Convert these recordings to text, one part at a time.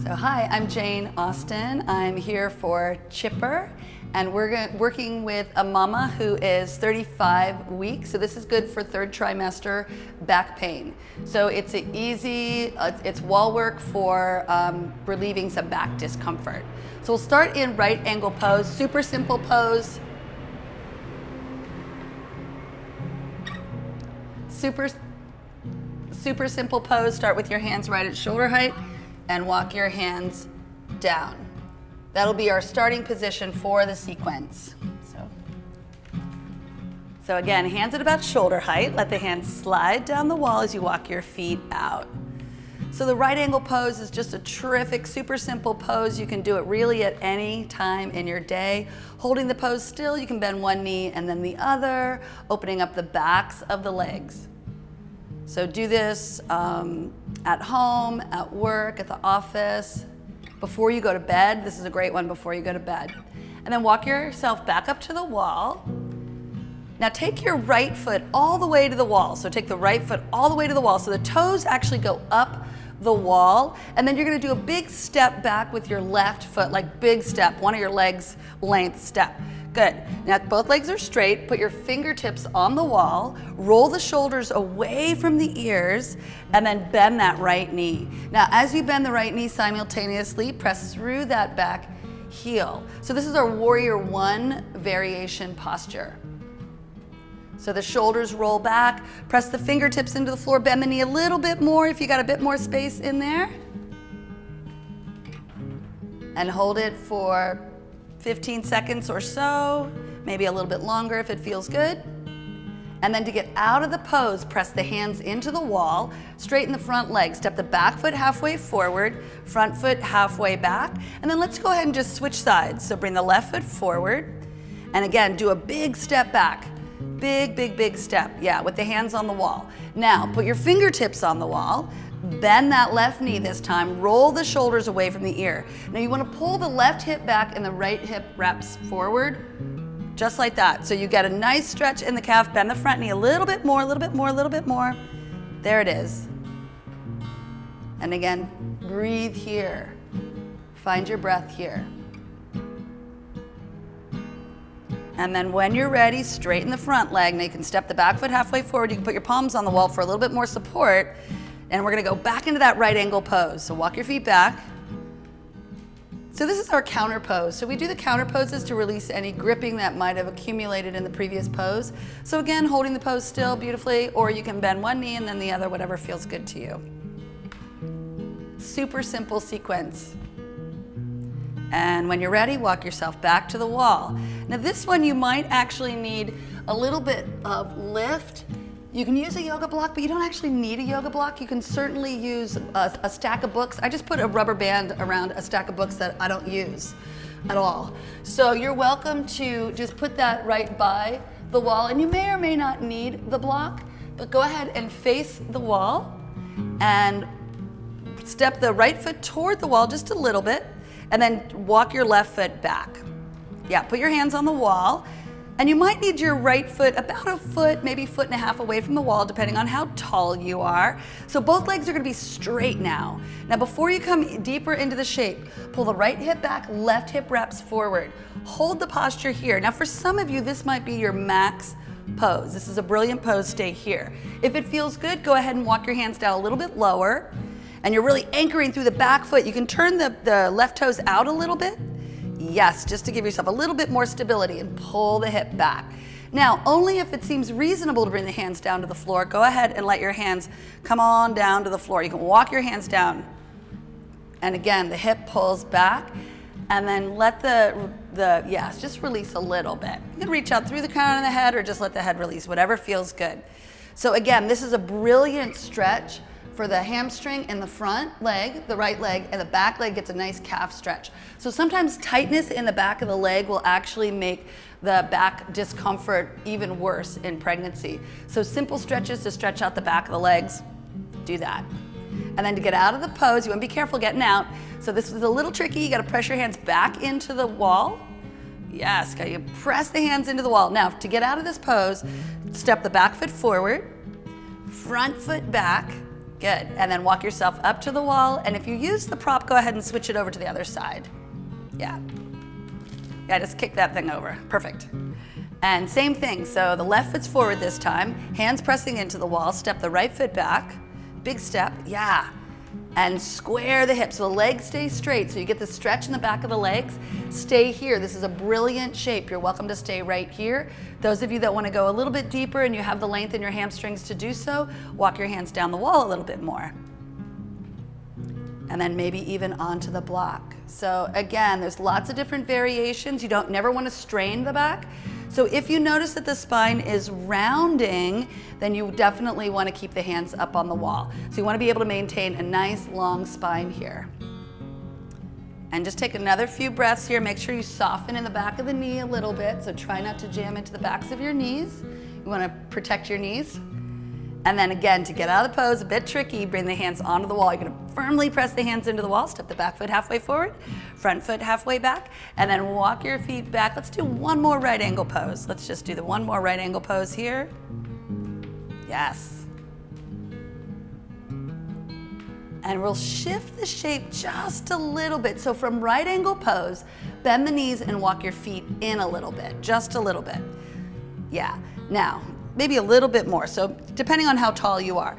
So hi, I'm Jane Austen. I'm here for Chipper, and we're working with a mama who is 35 weeks. So this is good for third trimester back pain. So it's it's wall work for relieving some back discomfort. So we'll start in right angle pose, super simple pose. Super simple pose. Start with your hands right at shoulder height and walk your hands down. That'll be our starting position for the sequence. So again, hands at about shoulder height. Let the hands slide down the wall as you walk your feet out. So the right angle pose is just a terrific, super simple pose. You can do it really at any time in your day. Holding the pose still, you can bend one knee and then the other, opening up the backs of the legs. So do this at home, at work, at the office, before you go to bed. This is a great one before you go to bed. And then walk yourself back up to the wall. Now take your right foot all the way to the wall. So take the right foot all the way to the wall. So the toes actually go up the wall. And then you're gonna do a big step back with your left foot, like big step, one of your legs length step. Good. Now both legs are straight. Put your fingertips on the wall. Roll the shoulders away from the ears and then bend that right knee. Now as you bend the right knee simultaneously, press through that back heel. So this is our Warrior One variation posture. So the shoulders roll back, press the fingertips into the floor, bend the knee a little bit more if you got a bit more space in there. And hold it for 15 seconds or so, maybe a little bit longer if it feels good. And then to get out of the pose, press the hands into the wall, straighten the front leg, step the back foot halfway forward, front foot halfway back, and then let's go ahead and just switch sides. So bring the left foot forward, and again, do a big step back. Big step, yeah, with the hands on the wall. Now, put your fingertips on the wall, bend that left knee this time, roll the shoulders away from the ear. Now you want to pull the left hip back and the right hip wraps forward, just like that. So you get a nice stretch in the calf, bend the front knee a little bit more, a little bit more, a little bit more. There it is. And again, breathe here. Find your breath here. And then when you're ready, straighten the front leg. Now you can step the back foot halfway forward. You can put your palms on the wall for a little bit more support. And we're gonna go back into that right angle pose. So walk your feet back. So this is our counter pose. So we do the counter poses to release any gripping that might have accumulated in the previous pose. So again, holding the pose still beautifully, or you can bend one knee and then the other, whatever feels good to you. Super simple sequence. And when you're ready, walk yourself back to the wall. Now this one you might actually need a little bit of lift. You can use a yoga block, but you don't actually need a yoga block. You can certainly use a stack of books. I just put a rubber band around a stack of books that I don't use at all. So you're welcome to just put that right by the wall, and you may or may not need the block, but go ahead and face the wall and step the right foot toward the wall just a little bit, and then walk your left foot back. Yeah, put your hands on the wall. And you might need your right foot about a foot, maybe 1.5 feet away from the wall, depending on how tall you are. So both legs are gonna be straight now. Now before you come deeper into the shape, pull the right hip back, left hip wraps forward. Hold the posture here. Now for some of you, this might be your max pose. This is a brilliant pose, stay here. If it feels good, go ahead and walk your hands down a little bit lower. And you're really anchoring through the back foot. You can turn the left toes out a little bit. Yes, just to give yourself a little bit more stability, and pull the hip back. Now, only if it seems reasonable to bring the hands down to the floor, go ahead and let your hands come on down to the floor. You can walk your hands down. And again, the hip pulls back, and then let yes, just release a little bit. You can reach out through the crown of the head or just let the head release, whatever feels good. So again, this is a brilliant stretch for the hamstring in the front leg, the right leg, and the back leg gets a nice calf stretch. So sometimes tightness in the back of the leg will actually make the back discomfort even worse in pregnancy. So simple stretches to stretch out the back of the legs, do that. And then to get out of the pose, you want to be careful getting out. So this is a little tricky. You got to press your hands back into the wall. Yes, you press the hands into the wall. Now to get out of this pose, step the back foot forward, front foot back, Good, and then walk yourself up to the wall, and if you use the prop, go ahead and switch it over to the other side. Yeah, just kick that thing over, perfect. And same thing, so the left foot's forward this time, hands pressing into the wall, step the right foot back, big step, yeah. And square the hips so the legs stay straight, so you get the stretch in the back of the legs. Stay here, this is a brilliant shape. You're welcome to stay right here. Those of you that want to go a little bit deeper and you have the length in your hamstrings to do so, walk your hands down the wall a little bit more. And then maybe even onto the block. So again, there's lots of different variations. You don't never want to strain the back. So if you notice that the spine is rounding, then you definitely want to keep the hands up on the wall. So you want to be able to maintain a nice long spine here. And just take another few breaths here. Make sure you soften in the back of the knee a little bit. So try not to jam into the backs of your knees. You want to protect your knees. And then again, to get out of the pose, a bit tricky, bring the hands onto the wall. You're gonna firmly press the hands into the wall, step the back foot halfway forward, front foot halfway back, and then walk your feet back. Let's do one more right angle pose. Let's just do the one more right angle pose here. Yes. And we'll shift the shape just a little bit. So from right angle pose, bend the knees and walk your feet in a little bit, just a little bit. Yeah, now, maybe a little bit more, so depending on how tall you are.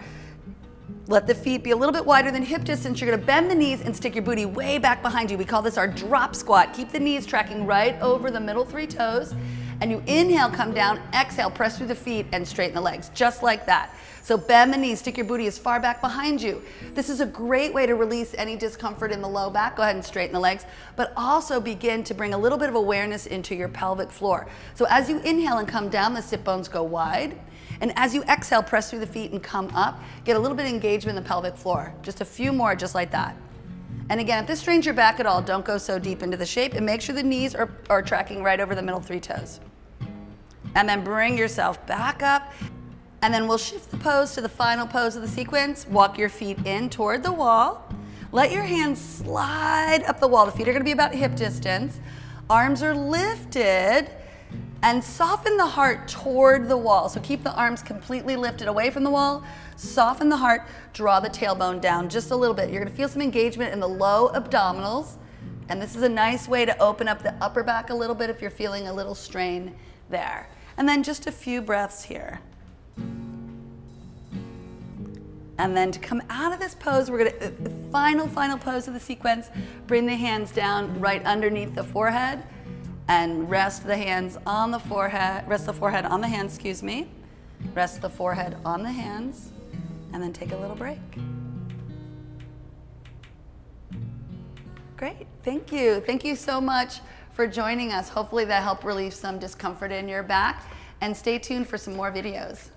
Let the feet be a little bit wider than hip distance. You're gonna bend the knees and stick your booty way back behind you. We call this our drop squat. Keep the knees tracking right over the middle 3 toes. And you inhale, come down, exhale, press through the feet and straighten the legs, just like that. So bend the knees, stick your booty as far back behind you. This is a great way to release any discomfort in the low back. Go ahead and straighten the legs, but also begin to bring a little bit of awareness into your pelvic floor. So as you inhale and come down, the sit bones go wide. And as you exhale, press through the feet and come up. Get a little bit of engagement in the pelvic floor. Just a few more, just like that. And again, if this strains your back at all, don't go so deep into the shape, and make sure the knees are tracking right over the middle 3 toes. And then bring yourself back up. And then we'll shift the pose to the final pose of the sequence. Walk your feet in toward the wall. Let your hands slide up the wall. The feet are gonna be about hip distance. Arms are lifted. And soften the heart toward the wall. So keep the arms completely lifted away from the wall. Soften the heart, draw the tailbone down just a little bit. You're gonna feel some engagement in the low abdominals. And this is a nice way to open up the upper back a little bit if you're feeling a little strain there. And then just a few breaths here. And then to come out of this pose, we're gonna, the final pose of the sequence, bring the hands down right underneath the forehead and rest the hands on the forehead, rest the forehead on the hands, excuse me. Rest the forehead on the hands, and then take a little break. Great, thank you. Thank you so much for joining us. Hopefully that helped relieve some discomfort in your back, and stay tuned for some more videos.